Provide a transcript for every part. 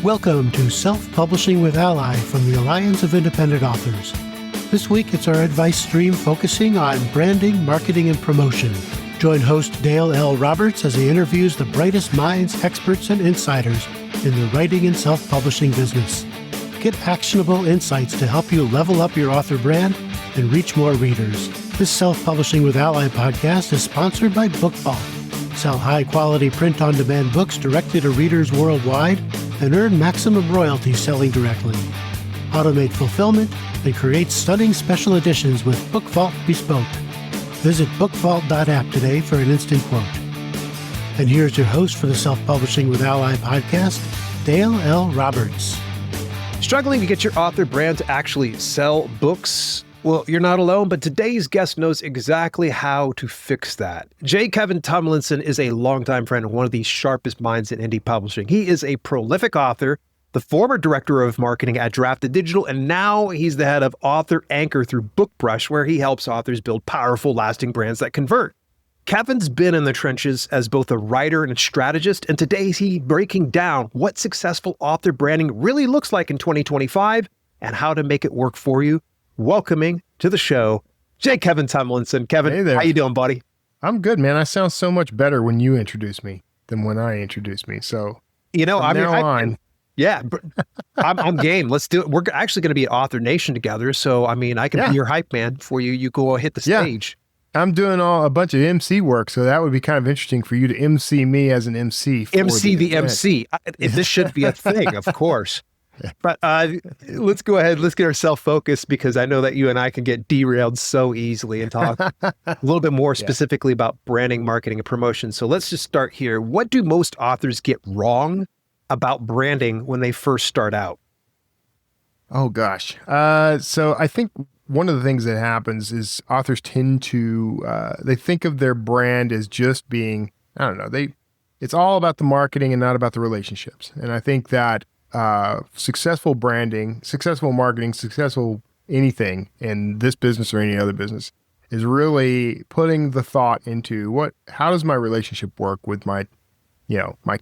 Welcome to Self-Publishing with ALLi from the Alliance of Independent Authors. This week, it's our advice stream focusing on branding, marketing, and promotion. Join host Dale L. Roberts as he interviews the brightest minds, experts, and insiders in the writing and self-publishing business. Get actionable insights to help you level up your author brand and reach more readers. This Self-Publishing with ALLi podcast is sponsored by BookVault. Sell high-quality print-on-demand books directly to readers worldwide and earn maximum royalties selling directly. Automate fulfillment and create stunning special editions with BookVault Bespoke. Visit bookvault.app today for an instant quote. And here's your host for the Self-Publishing with ALLi podcast, Dale L. Roberts. Struggling to get your author brand to actually sell books? Well, you're not alone, but today's guest knows exactly how to fix that. J. Kevin Tumlinson is a longtime friend and one of the sharpest minds in indie publishing. He is a prolific author, the former director of marketing at Drafted Digital, and now he's the head of Author Anchor through BookBrush, where he helps authors build powerful, lasting brands that convert. Kevin's been in the trenches as both a writer and a strategist, and today he's breaking down what successful author branding really looks like in 2025 and how to make it work for you. Welcoming to the show, J. Kevin Tumlinson. Kevin, hey there. How you doing, buddy? I'm good, man. I sound so much better when you introduce me than when I introduce me. So, I'm game. Let's do it. We're actually going to be at Author Nation together. So, I can be your hype man for you. You go hit the stage. I'm doing a bunch of MC work, so that would be kind of interesting for you to MC me as an MC. MC the MC. This should be a thing, of course. But let's go ahead. Let's get ourselves focused because I know that you and I can get derailed so easily and talk a little bit more specifically about branding, marketing, and promotion. So let's just start here. What do most authors get wrong about branding when they first start out? Oh, gosh. So I think one of the things that happens is authors tend to, they think of their brand as just being, it's all about the marketing and not about the relationships. And I think that successful branding, successful marketing, successful anything in this business or any other business is really putting the thought into how does my relationship work with my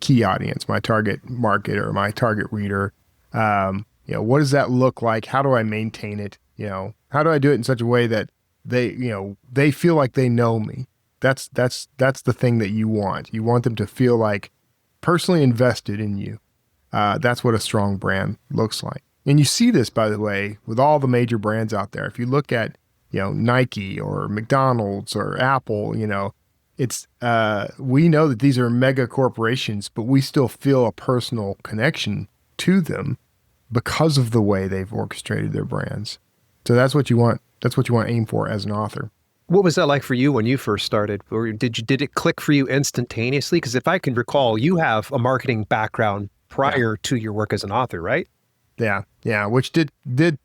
key audience, my target market or my target reader? What does that look like? How do I maintain it? How do I do it in such a way that they feel like they know me? That's the thing that you want. You want them to feel like personally invested in you. That's what a strong brand looks like. And you see this, by the way, with all the major brands out there. If you look at, Nike or McDonald's or Apple, it's, we know that these are mega corporations, but we still feel a personal connection to them because of the way they've orchestrated their brands. So that's what you want. That's what you want to aim for as an author. What was that like for you when you first started? Or did it click for you instantaneously? Because if I can recall, you have a marketing background prior to your work as an author, right? Yeah, which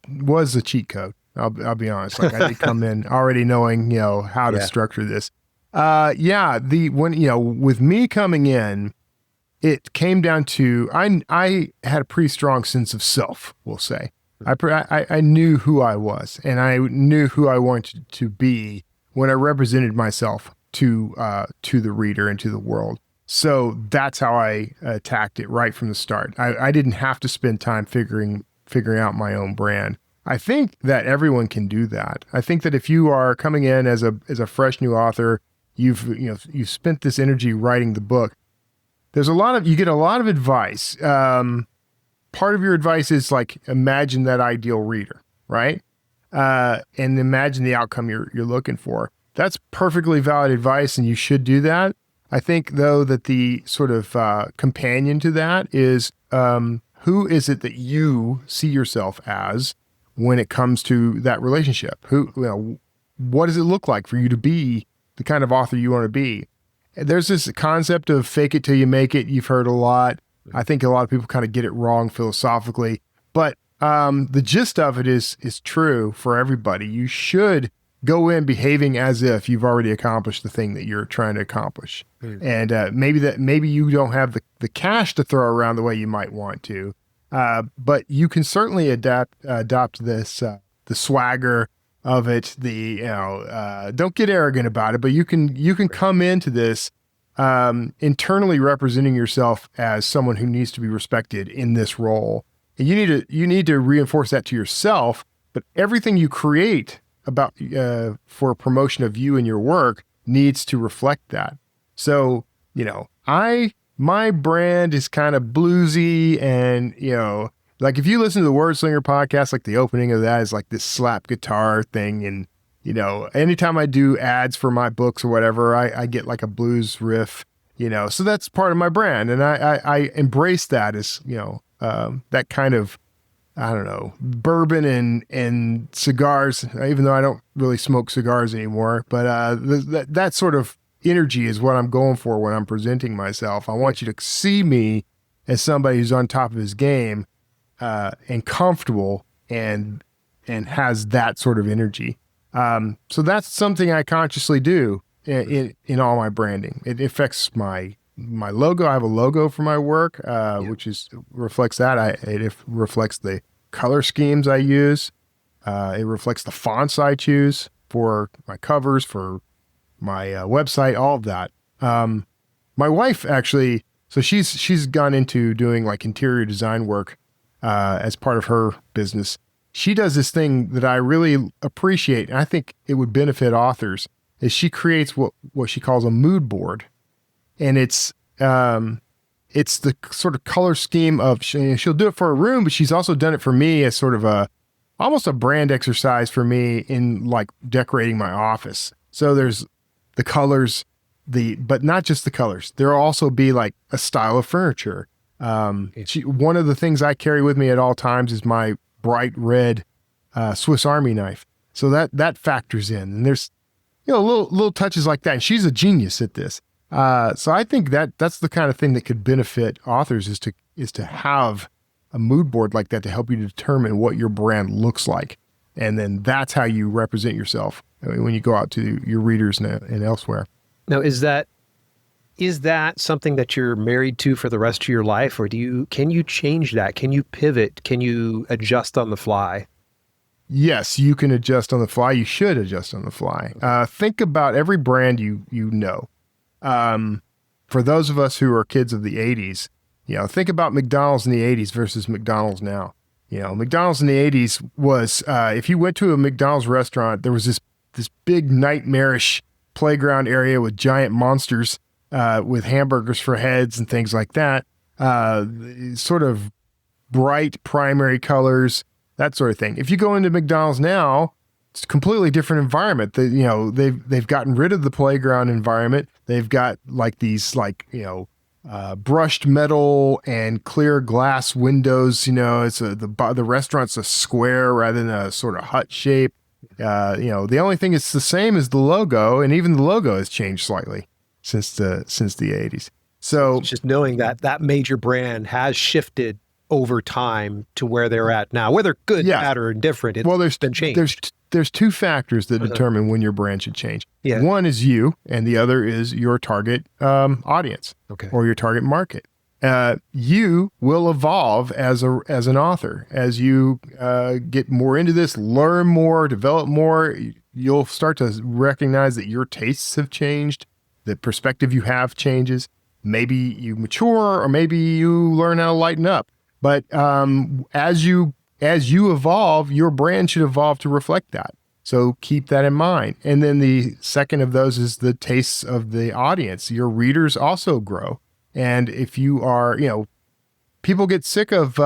was a cheat code. I'll be honest. Like I did come in already knowing, how to structure this. With me coming in, it came down to I had a pretty strong sense of self. We'll say I knew who I was, and I knew who I wanted to be when I represented myself to the reader and to the world. So that's how I attacked it right from the start. I didn't have to spend time figuring out my own brand. I think that everyone can do that. I think that if you are coming in as a fresh new author, you've spent this energy writing the book. You get a lot of advice. Part of your advice is like imagine that ideal reader, right? And imagine the outcome you're looking for. That's perfectly valid advice, and you should do that. I think, though, that the sort of companion to that is who is it that you see yourself as when it comes to that relationship? What does it look like for you to be the kind of author you want to be? There's this concept of fake it till you make it. You've heard a lot. I think a lot of people kind of get it wrong philosophically, but the gist of it is true for everybody. You should go in behaving as if you've already accomplished the thing that you're trying to accomplish. And maybe you don't have the cash to throw around the way you might want to, but you can certainly adopt this the swagger of it. Don't get arrogant about it, but you can come into this internally representing yourself as someone who needs to be respected in this role. And you need to reinforce that to yourself, but everything you create about for promotion of you and your work needs to reflect that. So, my brand is kind of bluesy, and, like if you listen to the Wordslinger podcast, like the opening of that is like this slap guitar thing. And, anytime I do ads for my books or whatever, I get like a blues riff, so that's part of my brand. And I embrace that as, that kind of, I don't know, bourbon and cigars, even though I don't really smoke cigars anymore, but that sort of energy is what I'm going for when I'm presenting myself. I want you to see me as somebody who's on top of his game, and comfortable and has that sort of energy. So that's something I consciously do in all my branding. It affects my logo. I have a logo for my work, which reflects that. It reflects the color schemes I use. It reflects the fonts I choose for my covers, for my website, all of that. My wife actually, so she's gone into doing like interior design work as part of her business. She does this thing that I really appreciate, and I think it would benefit authors, is she creates what she calls a mood board. And it's the sort of color scheme of, she'll do it for a room, but she's also done it for me as sort of almost a brand exercise for me in like decorating my office. So there's the colors, but not just the colors. There'll also be like a style of furniture. One of the things I carry with me at all times is my bright red Swiss Army knife. So that factors in. And there's little touches like that. And she's a genius at this. So I think that's the kind of thing that could benefit authors is to have a mood board like that to help you determine what your brand looks like. And then that's how you represent yourself when you go out to your readers and elsewhere. Now, is that something that you're married to for the rest of your life, or can you change that? Can you pivot? Can you adjust on the fly? Yes, you can adjust on the fly. You should adjust on the fly. Think about every brand you know. For those of us who are kids of the 80s, think about McDonald's in the 80s versus McDonald's now. McDonald's in the 80s was, if you went to a McDonald's restaurant, there was this big nightmarish playground area with giant monsters with hamburgers for heads and things like that. Sort of bright primary colors, that sort of thing. If you go into McDonald's now, it's a completely different environment. They've gotten rid of the playground environment. They've got like these brushed metal and clear glass windows. It's the restaurant's a square rather than a sort of hut shape. The only thing that's the same is the logo, and even the logo has changed slightly since the 80s. So just knowing that major brand has shifted over time to where they're at now, whether good, bad, or indifferent, it's been changed. There's two factors that determine when your brand should change. Yeah. One is you, and the other is your target audience, or your target market. You will evolve as an author as you get more into this, learn more, develop more. You'll start to recognize that your tastes have changed, the perspective you have changes. Maybe you mature, or maybe you learn how to lighten up. But as you evolve, your brand should evolve to reflect that. So keep that in mind. And then the second of those is the tastes of the audience. Your readers also grow. And if you are, people get sick of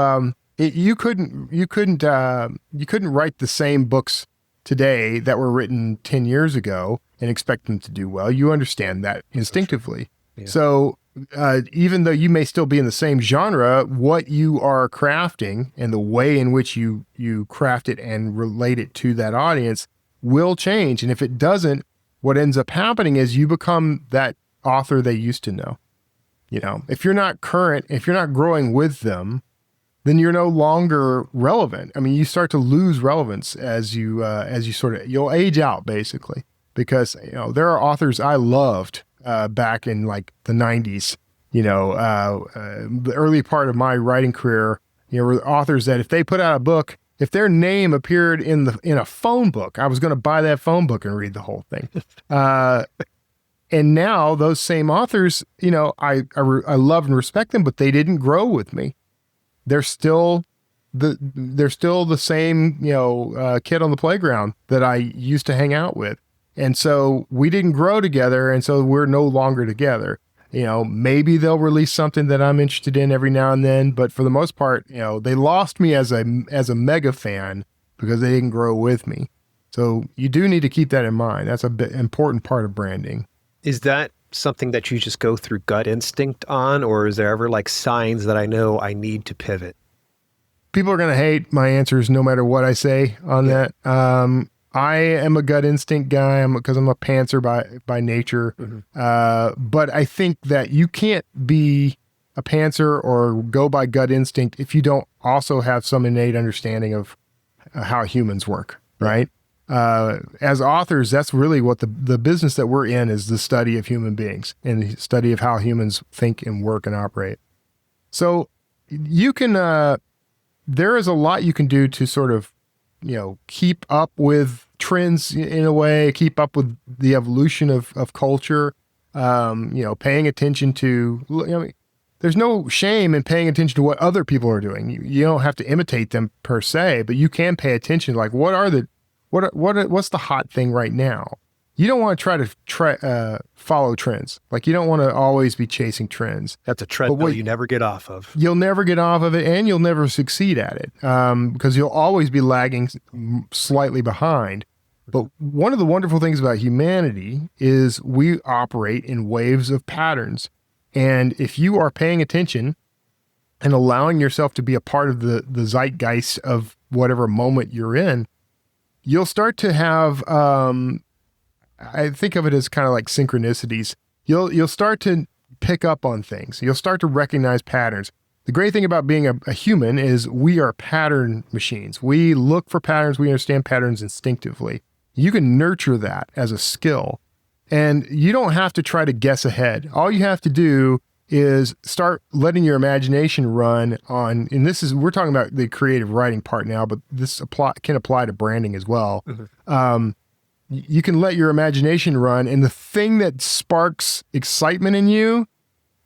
you couldn't write the same books today that were written 10 years ago and expect them to do well. You understand that instinctively. Yeah. So even though you may still be in the same genre, what you are crafting and the way in which you craft it and relate it to that audience will change. And if it doesn't, what ends up happening is you become that author they used to know. If you're not current, if you're not growing with them, then you're no longer relevant. I mean, you start to lose relevance as you you'll age out basically, because there are authors I loved back in like the 90s, the early part of my writing career, were authors that if they put out a book, if their name appeared in a phone book, I was going to buy that phone book and read the whole thing. And now those same authors, I love and respect them, but they didn't grow with me. They're still the same, kid on the playground that I used to hang out with. And so we didn't grow together. And so we're no longer together. Maybe they'll release something that I'm interested in every now and then. But for the most part, they lost me as a mega fan because they didn't grow with me. So you do need to keep that in mind. That's a bit important part of branding. Is that something that you just go through gut instinct on, or is there ever like signs that I know I need to pivot? People are going to hate my answers no matter what I say on that. I am a gut instinct guy because I'm a pantser by nature. But I think that you can't be a pantser or go by gut instinct if you don't also have some innate understanding of how humans work, right? As authors, that's really what the business that we're in is, the study of human beings and the study of how humans think and work and operate. So you can, there is a lot you can do to sort of, keep up with trends in a way, keep up with the evolution of culture, paying attention to, there's no shame in paying attention to what other people are doing. You don't have to imitate them per se, but you can pay attention. Like, what's the hot thing right now? You don't want to try to follow trends. Like, you don't want to always be chasing trends. That's a treadmill you never get off of. You'll never get off of it, and you'll never succeed at it because you'll always be lagging slightly behind. But one of the wonderful things about humanity is we operate in waves of patterns. And if you are paying attention and allowing yourself to be a part of the zeitgeist of whatever moment you're in, you'll start to have, I think of it as kind of like synchronicities. You'll start to pick up on things. You'll start to recognize patterns. The great thing about being a human is we are pattern machines. We look for patterns. We understand patterns instinctively. You can nurture that as a skill, and you don't have to try to guess ahead. All you have to do is start letting your imagination run on, and we're talking about the creative writing part now, but this can apply to branding as well. You can let your imagination run, and the thing that sparks excitement in you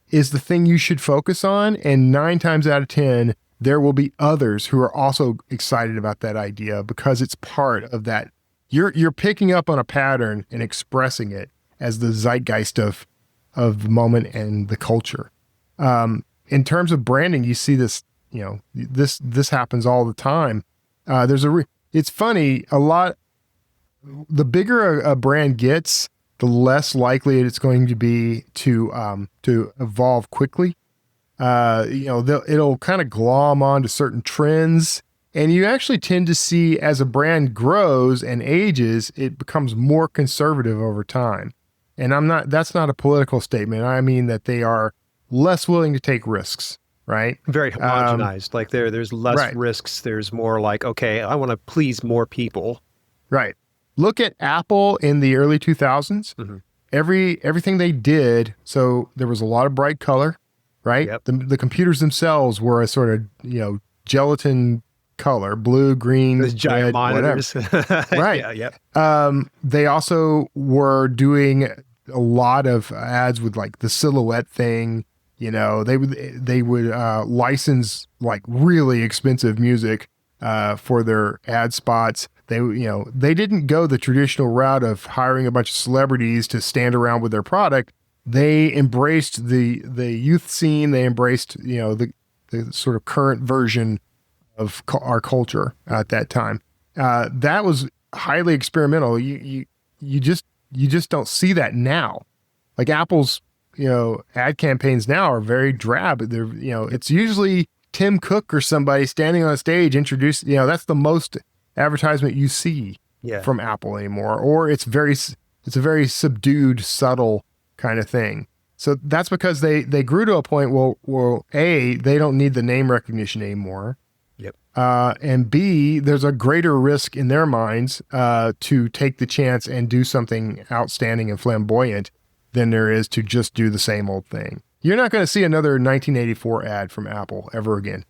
is the thing you should focus on. And 9 times out of 10, there will be others who are also excited about that idea because it's part of that. You're picking up on a pattern and expressing it as the zeitgeist of the moment and the culture. In terms of branding, you see this, this happens all the time. It's funny, the bigger a brand gets, the less likely it's going to be to evolve quickly. It'll kind of glom onto certain trends. And you actually tend to see as a brand grows and ages, it becomes more conservative over time. And that's not a political statement. I mean that they are less willing to take risks, right? Very homogenized. Like there's less risks. There's more like, okay, I want to please more people. Right. Look at Apple in the early 2000s. Mm-hmm. Everything they did, so there was a lot of bright color, right? Yep. The computers themselves were a sort of, gelatin color, blue, green, those giant red, monitors. Right. Yeah, yep. They also were doing a lot of ads with like the silhouette thing. They would license like really expensive music for their ad spots. They didn't go the traditional route of hiring a bunch of celebrities to stand around with their product. They embraced the youth scene. They embraced, the sort of current version of our culture at that time. That was highly experimental. You just don't see that now. Like Apple's, ad campaigns now are very drab. They're, it's usually Tim Cook or somebody standing on a stage introducing, that's the most advertisement you see from Apple anymore. Or it's a very subdued, subtle kind of thing. So that's because they grew to a point where A, they don't need the name recognition anymore. Yep. And B, there's a greater risk in their minds to take the chance and do something outstanding and flamboyant than there is to just do the same old thing. You're not going to see another 1984 ad from Apple ever again.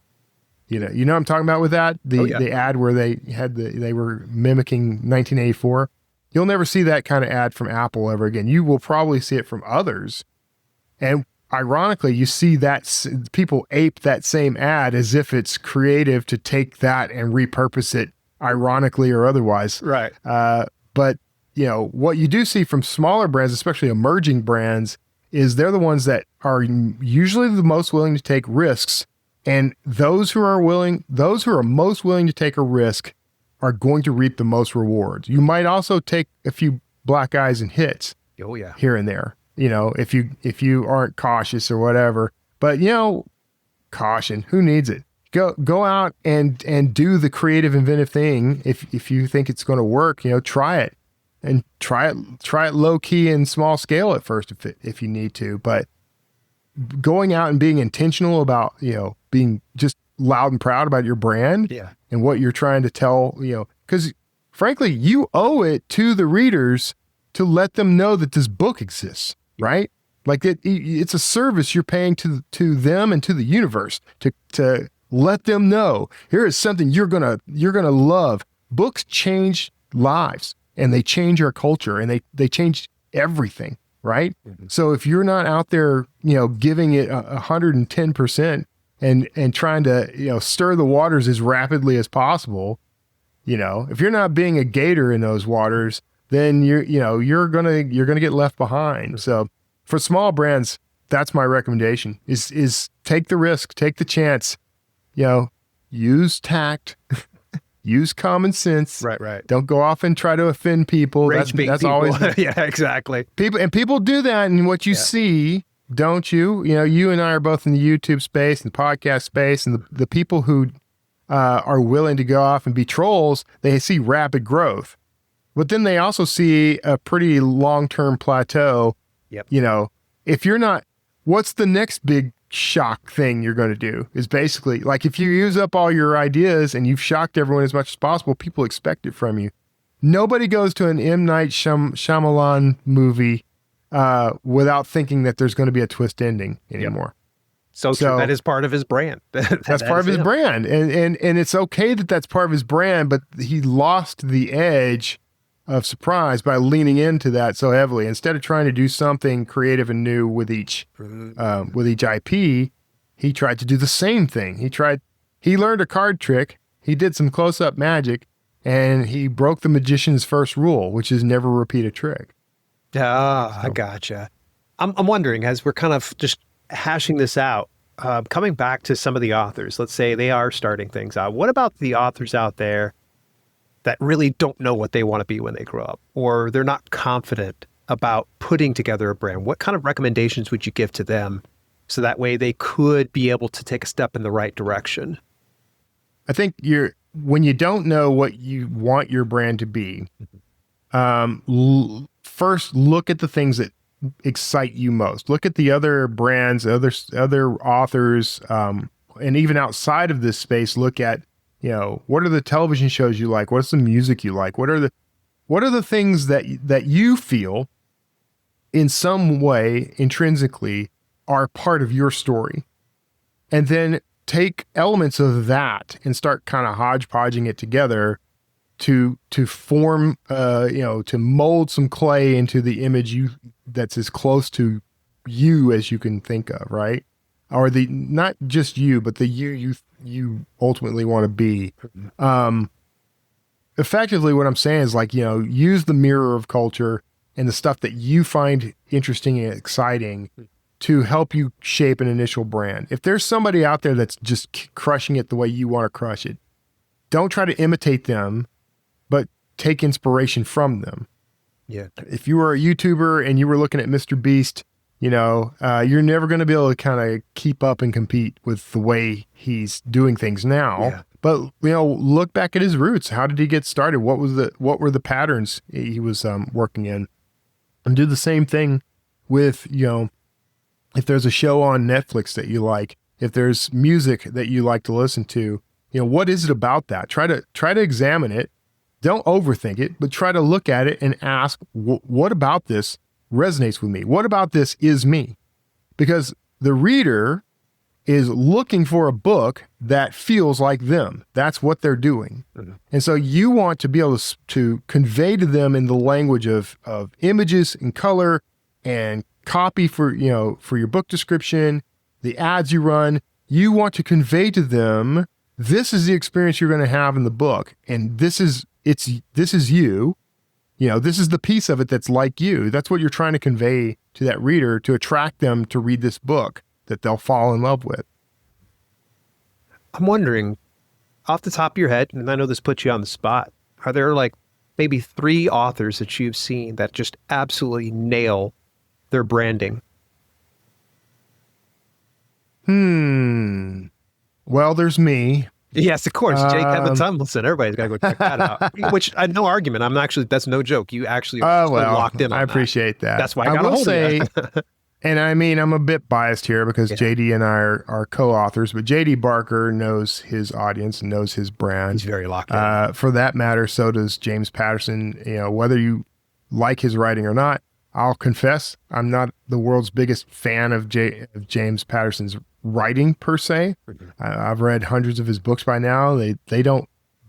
You know what I'm talking about with that? The ad where they were mimicking 1984. You'll never see that kind of ad from Apple ever again. You will probably see it from others. And ironically, you see that people ape that same ad as if it's creative to take that and repurpose it, ironically or otherwise. Right. But what you do see from smaller brands, especially emerging brands, is they're the ones that are usually the most willing to take risks. And those who are most willing to take a risk are going to reap the most rewards. You might also take a few black eyes and hits here and there, if you aren't cautious or whatever. But, caution, who needs it? Go out and do the creative, inventive thing. If you think it's going to work, try it. And try it low key and small scale at first if you need to. But going out and being intentional about, being just loud and proud about your brand and what you're trying to tell, because frankly, you owe it to the readers to let them know that this book exists, right? Like it's a service you're paying to them and to the universe to let them know here is something you're gonna love. Books change lives and they change our culture and they change everything, right? Mm-hmm. So if you're not out there, giving it 110%, and trying to, stir the waters as rapidly as possible, if you're not being a gator in those waters, then you're gonna get left behind. So for small brands, that's my recommendation is take the risk, take the chance, use tact, use common sense. Right. Don't go off and try to offend people. That's people. always yeah, exactly. People do that, and what you see, don't you? You and I are both in the YouTube space and the podcast space, and the people who are willing to go off and be trolls, they see rapid growth, but then they also see a pretty long-term plateau. Yep. If you're not, what's the next big shock thing you're going to do? Is basically like if you use up all your ideas and you've shocked everyone as much as possible, people expect it from you. Nobody goes to an M. Night Shyamalan movie without thinking that there's going to be a twist ending anymore. So that is part of his brand. That's part of his brand. And it's okay that that's part of his brand, but he lost the edge of surprise by leaning into that so heavily. Instead of trying to do something creative and new with each IP, he tried to do the same thing. He learned a card trick. He did some close-up magic, and he broke the magician's first rule, which is never repeat a trick. I gotcha. I'm wondering, as we're kind of just hashing this out, coming back to some of the authors, let's say they are starting things out. What about the authors out there that really don't know what they want to be when they grow up, or they're not confident about putting together a brand? What kind of recommendations would you give to them so that way they could be able to take a step in the right direction? I think when you don't know what you want your brand to be, first look at the things that excite you most. Look at the other brands, other authors, and even outside of this space, look at, what are the television shows you like? What's the music you like? What are the things that you feel in some way intrinsically are part of your story? And then take elements of that and start kind of hodgepodging it together to form, to mold some clay into the image that's as close to you as you can think of, right? Or not just you, but the you ultimately want to be. Effectively, what I'm saying is use the mirror of culture and the stuff that you find interesting and exciting to help you shape an initial brand. If there's somebody out there that's just crushing it the way you want to crush it, don't try to imitate them, but take inspiration from them. Yeah. If you were a YouTuber and you were looking at Mr. Beast, you're never going to be able to kind of keep up and compete with the way he's doing things now. Yeah. But, look back at his roots. How did he get started? What were the patterns he was working in? And do the same thing with, if there's a show on Netflix that you like, if there's music that you like to listen to, what is it about that? Try to examine it. Don't overthink it, but try to look at it and ask, what about this resonates with me? What about this is me? Because the reader is looking for a book that feels like them. That's what they're doing. Mm-hmm. And so you want to be able to convey to them in the language of images and color and copy for your book description, the ads you run. You want to convey to them, this is the experience you're going to have in the book. And this is you. This is the piece of it that's like you. That's what you're trying to convey to that reader to attract them to read this book that they'll fall in love with. I'm wondering, off the top of your head, and I know this puts you on the spot, are there like maybe 3 authors that you've seen that just absolutely nail their branding? Well, there's me. Yes, of course. J. Kevin Tumlinson. Everybody's got to go check that out. Which, no argument. I'm actually, that's no joke. You actually are locked in on I appreciate that. That's why I got a hold of you. And I mean, I'm a bit biased here because JD and I are co-authors, but JD Barker knows his audience and knows his brand. He's very locked in. For that matter, so does James Patterson. Whether you like his writing or not, I'll confess, I'm not the world's biggest fan of James Patterson's writing per se. Mm-hmm. I've read hundreds of his books by now.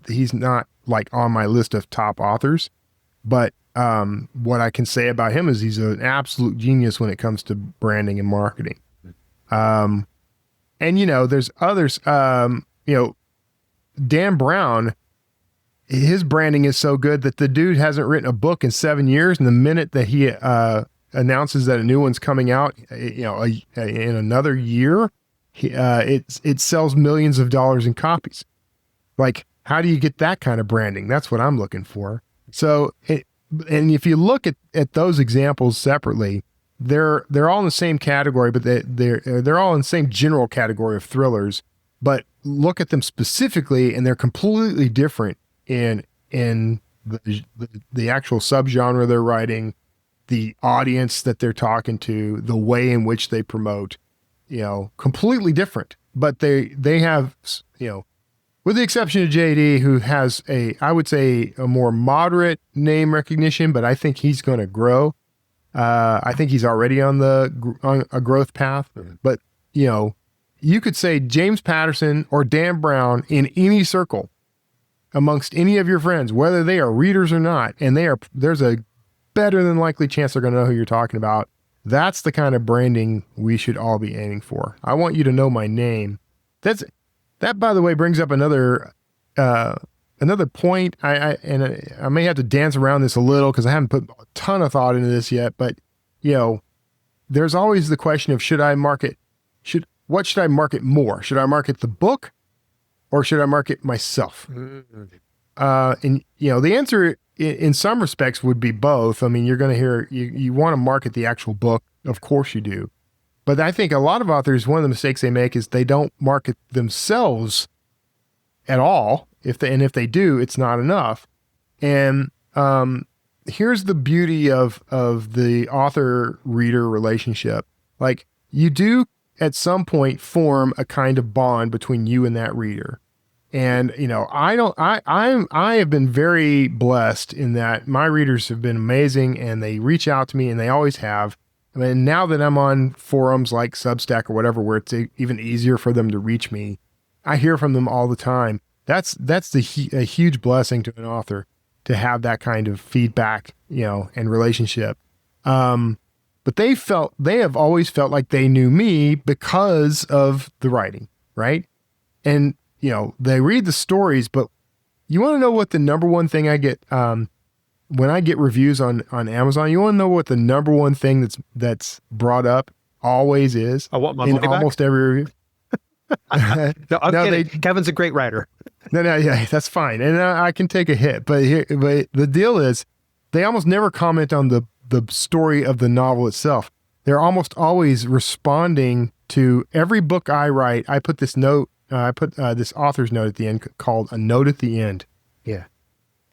He's not like on my list of top authors, but what I can say about him is he's an absolute genius when it comes to branding and marketing. And there's others, Dan Brown, his branding is so good that the dude hasn't written a book in 7 years. And the minute that he announces that a new one's coming out, in another year, it sells millions of dollars in copies. Like, how do you get that kind of branding? That's what I'm looking for. So, and if you look at those examples separately, they're all in the same category, but they're all in the same general category of thrillers. But look at them specifically, and they're completely different in the actual subgenre they're writing, the audience that they're talking to, the way in which they promote. Completely different. But they have, with the exception of JD, who has I would say a more moderate name recognition, but I think he's going to grow. I think he's already on a growth path. Mm-hmm. But, you could say James Patterson or Dan Brown in any circle amongst any of your friends, whether they are readers or not, and there's a better than likely chance they're going to know who you're talking about. That's the kind of branding we should all be aiming for. I want you to know my name. That, by the way, brings up another point. I may have to dance around this a little because I haven't put a ton of thought into this yet. But there's always the question of what should I market more? Should I market the book, or should I market myself? Mm-hmm. And the answer in some respects would be both. I mean, you're going to hear you want to market the actual book, of course you do. But I think a lot of authors, one of the mistakes they make is they don't market themselves at all. If they do, it's not enough. And here's the beauty of the author-reader relationship. Like, you do at some point form a kind of bond between you and that reader. And I have been very blessed in that my readers have been amazing, and they reach out to me, and they always have. I mean, now that I'm on forums like Substack or whatever, where it's even easier for them to reach me, I hear from them all the time. That's a huge blessing to an author to have that kind of feedback, and relationship. But they have always felt like they knew me because of the writing, right? And they read the stories, but you want to know what the number one thing I get when I get reviews on Amazon? You want to know what the number one thing that's brought up always is? I want my money back? Almost every review. No, I'm kidding. Kevin's a great writer. No, yeah, that's fine, and I can take a hit. But the deal is, they almost never comment on the story of the novel itself. They're almost always responding to every book I write. I put this note. I put this author's note at the end called a note at the end. Yeah.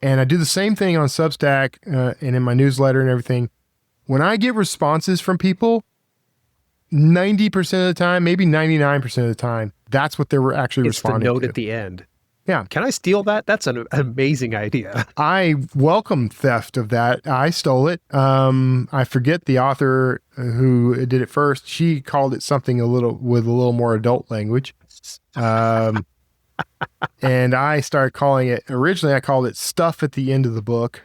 And I do the same thing on Substack and in my newsletter and everything. When I get responses from people, 90% of the time, maybe 99% of the time, that's what they were actually responding to. It's the note at the end. Yeah. Can I steal that? That's an amazing idea. I welcome theft of that. I stole it. I forget the author who did it first. She called it something with a little more adult language. And I started calling it, originally I called it stuff at the end of the book.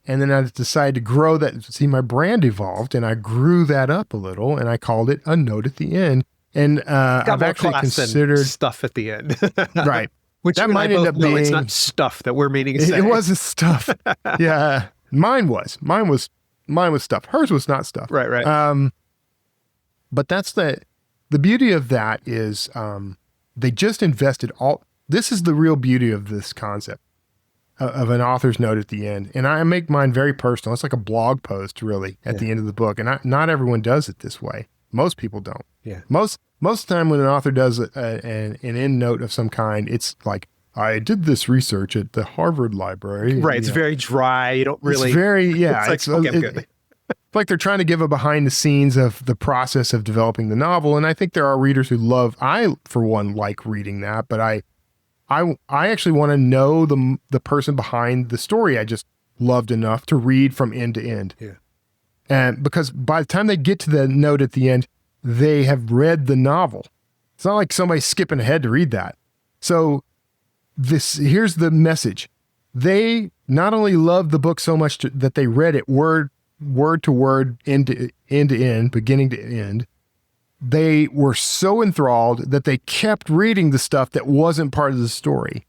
And then I decided to grow that. See, my brand evolved and I grew that up a little and I called it a note at the end. And I've actually considered stuff at the end. Right. Which that might end up being, it's not stuff that we're meaning to say. It wasn't stuff. Yeah. Mine was stuff. Hers was not stuff. Right. But that's the beauty of that is they just invested this is the real beauty of this concept of an author's note at the end. And I make mine very personal. It's like a blog post really at the end of the book. And not everyone does it this way. Most people don't. Yeah. Most of the time when an author does an end note of some kind, it's like, I did this research at the Harvard Library. Right. It's very dry. You don't really. It's very, yeah. It's like, okay, I'm good. It's like they're trying to give a behind the scenes of the process of developing the novel. And I think there are readers who I, for one, like reading that, but I actually want to know the person behind the story I just loved enough to read from end to end. Yeah. And because by the time they get to the note at the end, they have read the novel. It's not like somebody's skipping ahead to read that. So here's the message. They not only loved the book so much that they read it word to word, end to end, beginning to end. They were so enthralled that they kept reading the stuff that wasn't part of the story.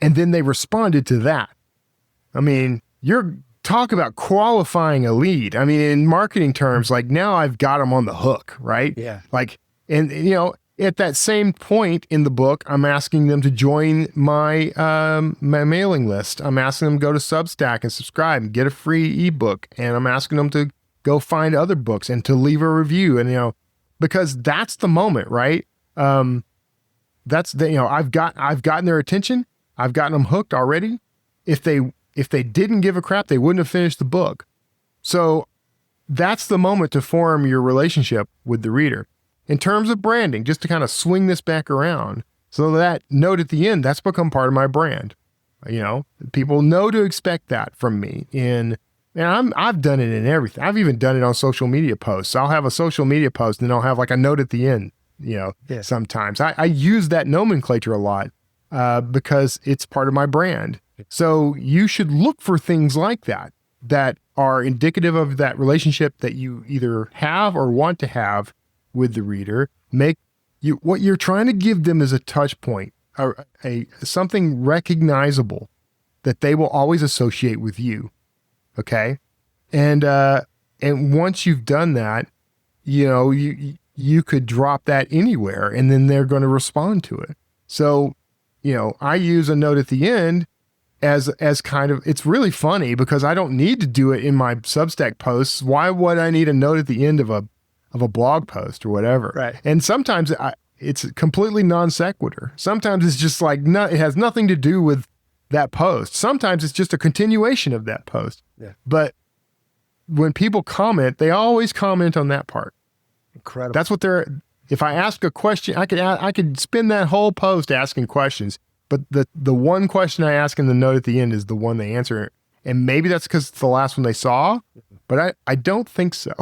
And then they responded to that. I mean, talk about qualifying a lead. I mean, in marketing terms, like now I've got them on the hook, right? Yeah. Like, and you know, at that same point in the book, I'm asking them to join my mailing list. I'm asking them to go to Substack and subscribe and get a free ebook. And I'm asking them to go find other books and to leave a review. And, you know, because that's the moment, right? That's the, you know, I've gotten their attention. I've gotten them hooked already. If they didn't give a crap, they wouldn't have finished the book. So that's the moment to form your relationship with the reader. In terms of branding, just to kind of swing this back around, so that note at the end, that's become part of my brand. You know, people know to expect that from me. And I've done it in everything. I've even done it on social media posts. I'll have a social media post and then I'll have like a note at the end, you know, sometimes. I use that nomenclature a lot because it's part of my brand. So you should look for things like that are indicative of that relationship that you either have or want to have with the reader. What you're trying to give them is a touch point, something recognizable that they will always associate with you. Okay. And once you've done that, you know, you could drop that anywhere and then they're going to respond to it. So, you know, I use a note at the end as kind of, it's really funny because I don't need to do it in my Substack posts. Why would I need a note at the end of a blog post or whatever? Right. And sometimes it's completely non sequitur. Sometimes it's just like, it has nothing to do with that post. Sometimes it's just a continuation of that post. Yeah. But when people comment, they always comment on that part. Incredible. That's what if I ask a question, I could spend that whole post asking questions, but the one question I ask in the note at the end is the one they answer. And maybe that's because it's the last one they saw, but I don't think so.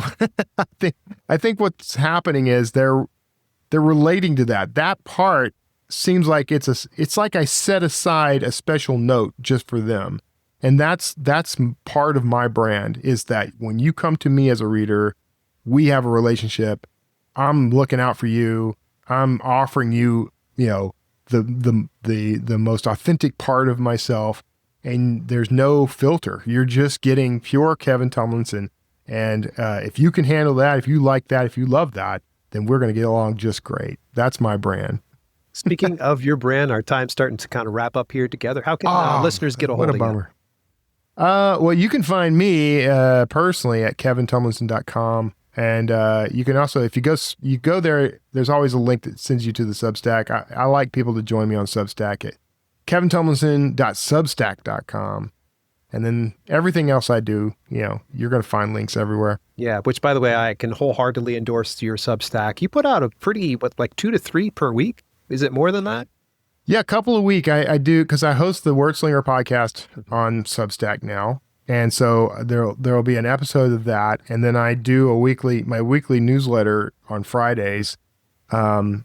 I think what's happening is they're relating to that. That part seems like it's like I set aside a special note just for them. And that's part of my brand, is that when you come to me as a reader, we have a relationship. I'm looking out for you. I'm offering you, you know, the most authentic part of myself, and there's no filter. You're just getting pure Kevin Tumlinson. And if you can handle that, if you like that, if you love that, then we're going to get along just great. That's my brand. Speaking of your brand, our time's starting to kind of wrap up here together. How can listeners get a hold of you? What a bummer. Well, you can find me personally at kevintumlinson.com. And you can also, if you go there, there's always a link that sends you to the Substack. I like people to join me on Substack at kevintumlinson.substack.com. And then everything else I do, you know, you're going to find links everywhere. Yeah, which, by the way, I can wholeheartedly endorse your Substack. You put out a pretty, like 2 to 3 per week? Is it more than that? Yeah, a couple a week. I do, because I host the Wordslinger podcast on Substack now. And so there'll be an episode of that. And then I do my weekly newsletter on Fridays. And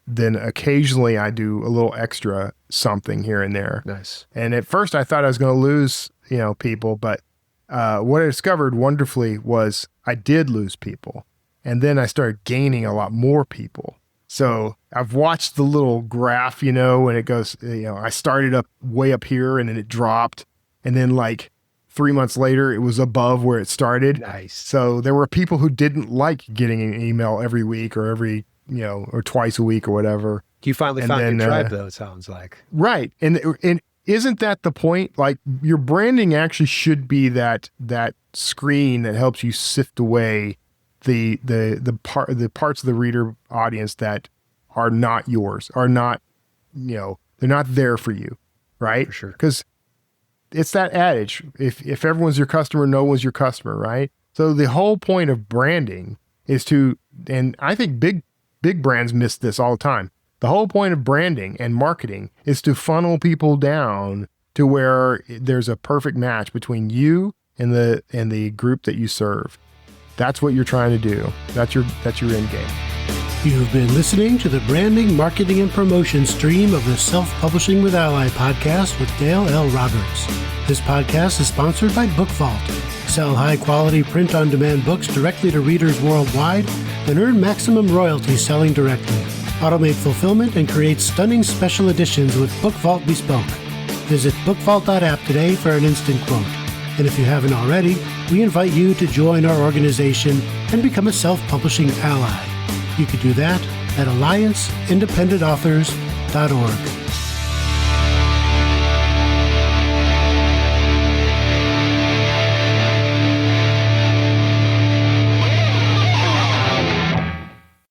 then occasionally I do a little extra something here and there. Nice. And at first I thought I was going to lose, people, but what I discovered wonderfully was I did lose people. And then I started gaining a lot more people. So I've watched the little graph, and it goes, I started up way up here and then it dropped. And then like 3 months later, it was above where it started. Nice. So there were people who didn't like getting an email every week or every, or twice a week or whatever. You finally found your tribe, though, it sounds like. Right. And isn't that the point? Like, your branding actually should be that screen that helps you sift away the parts of the reader audience that are not yours, are not, they're not there for you, right? For sure. Because it's that adage, if everyone's your customer, no one's your customer, right? So the whole point of branding is and I think big brands miss this all the time. The whole point of branding and marketing is to funnel people down to where there's a perfect match between you and the group that you serve. That's what you're trying to do. That's your end game. You've been listening to the Branding, Marketing, and Promotion stream of the Self-Publishing with ALLi podcast with Dale L. Roberts. This podcast is sponsored by Book Vault. Sell high-quality print-on-demand books directly to readers worldwide and earn maximum royalties selling directly. Automate fulfillment and create stunning special editions with Book Vault Bespoke. Visit bookvault.app today for an instant quote. And if you haven't already, we invite you to join our organization and become a self-publishing ally. You could do that at allianceindependentauthors.org.